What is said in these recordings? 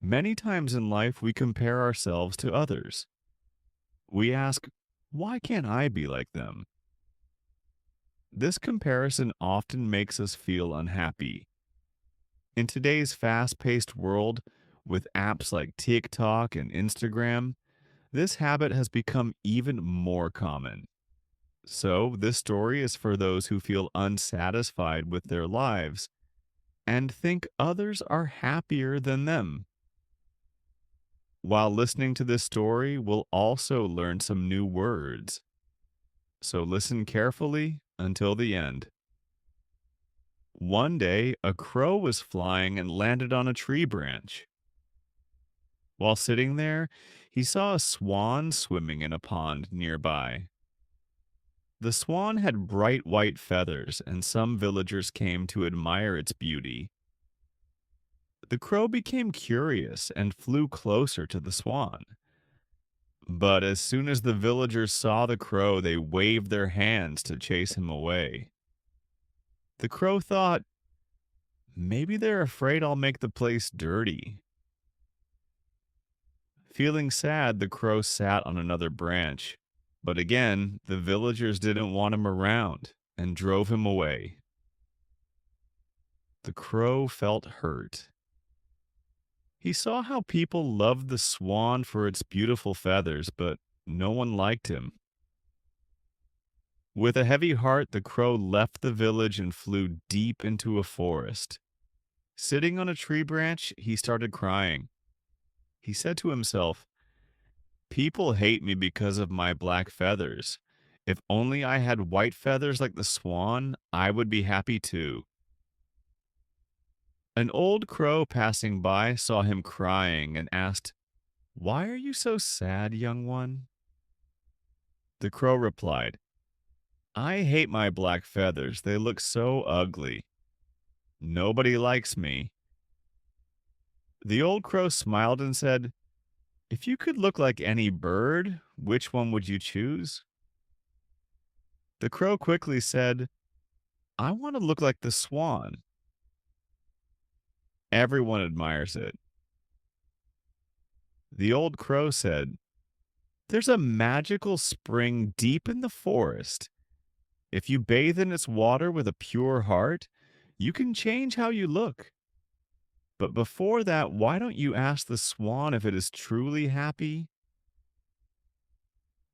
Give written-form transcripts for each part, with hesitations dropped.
Many times in life, we compare ourselves to others. We ask, why can't I be like them? This comparison often makes us feel unhappy. In today's fast paced world, with apps like TikTok and Instagram, this habit has become even more common. So, this story is for those who feel unsatisfied with their lives and think others are happier than them. While listening to this story, we'll also learn some new words. So listen carefully until the end. One day, a crow was flying and landed on a tree branch. While sitting there, he saw a swan swimming in a pond nearby. The swan had bright white feathers, and some villagers came to admire its beauty. The crow became curious and flew closer to the swan. But as soon as the villagers saw the crow, they waved their hands to chase him away. The crow thought, maybe they're afraid I'll make the place dirty. Feeling sad, the crow sat on another branch. But again, the villagers didn't want him around and drove him away. The crow felt hurt. He saw how people loved the swan for its beautiful feathers, but no one liked him. With a heavy heart, the crow left the village and flew deep into a forest. Sitting on a tree branch, he started crying. He said to himself, people hate me because of my black feathers. If only I had white feathers like the swan, I would be happy too. An old crow passing by saw him crying and asked, why are you so sad, young one? The crow replied, I hate my black feathers. They look so ugly. Nobody likes me. The old crow smiled and said, if you could look like any bird, which one would you choose? The crow quickly said, I want to look like the swan. Everyone admires it. The old crow said, there's a magical spring deep in the forest. If you bathe in its water with a pure heart, you can change how you look. But before that, why don't you ask the swan if it is truly happy?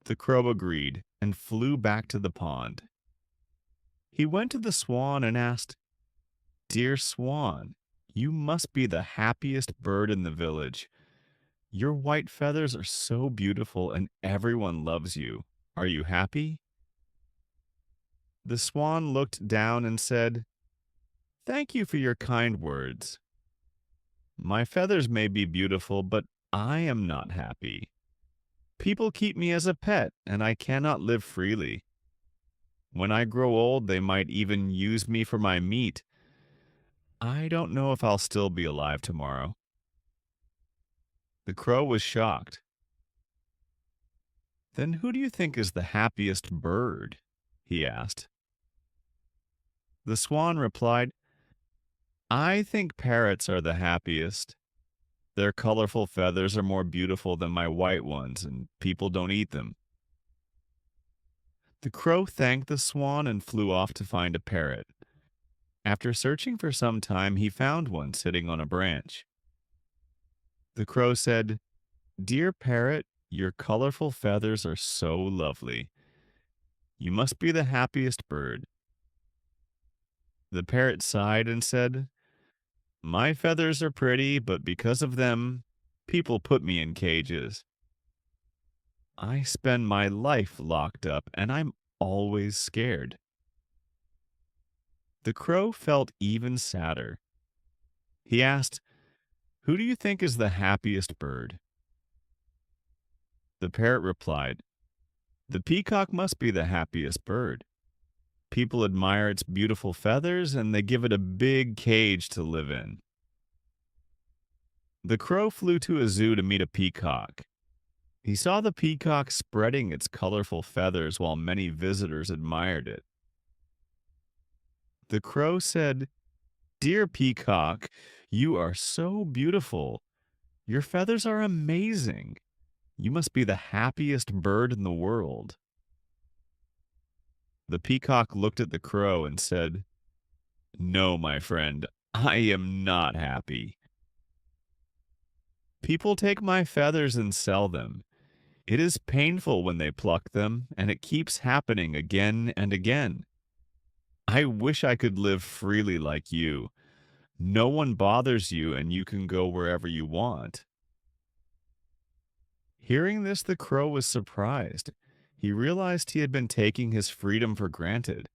The crow agreed and flew back to the pond. He went to the swan and asked, dear swan, you must be the happiest bird in the village. Your white feathers are so beautiful and everyone loves you. Are you happy? The swan looked down and said, thank you for your kind words. My feathers may be beautiful, but I am not happy. People keep me as a pet, and I cannot live freely. When I grow old, they might even use me for my meat. I don't know if I'll still be alive tomorrow. The crow was shocked. Then who do you think is the happiest bird? He asked. The swan replied, I think parrots are the happiest. Their colorful feathers are more beautiful than my white ones, and people don't eat them. The crow thanked the swan and flew off to find a parrot. After searching for some time, he found one sitting on a branch. The crow said, dear parrot, your colorful feathers are so lovely. You must be the happiest bird. The parrot sighed and said, my feathers are pretty, but because of them, people put me in cages. I spend my life locked up, and I'm always scared. The crow felt even sadder. He asked, who do you think is the happiest bird? The parrot replied, the peacock must be the happiest bird. People admire its beautiful feathers, and they give it a big cage to live in. The crow flew to a zoo to meet a peacock. He saw the peacock spreading its colorful feathers while many visitors admired it. The crow said, dear peacock, you are so beautiful. Your feathers are amazing. You must be the happiest bird in the world." The peacock looked at the crow and said, "No, my friend, I am not happy. People take my feathers and sell them. It is painful when they pluck them, and it keeps happening again and again. I wish I could live freely like you. No one bothers you, and you can go wherever you want." Hearing this, the crow was surprised. He realized he had been taking his freedom for granted.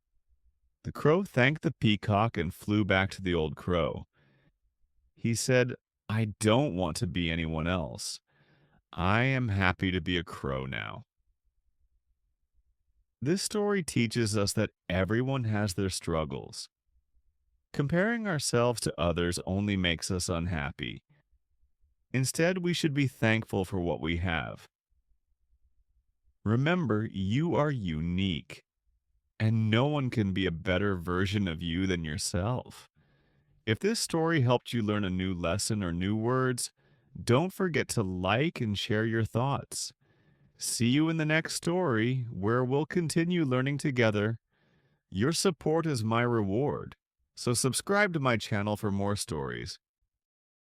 The crow thanked the peacock and flew back to the old crow. He said, "I don't want to be anyone else. I am happy to be a crow now." This story teaches us that everyone has their struggles. Comparing ourselves to others only makes us unhappy. Instead, we should be thankful for what we have. Remember, you are unique, and no one can be a better version of you than yourself. If this story helped you learn a new lesson or new words, don't forget to like and share your thoughts. See you in the next story, where we'll continue learning together. Your support is my reward, so subscribe to my channel for more stories.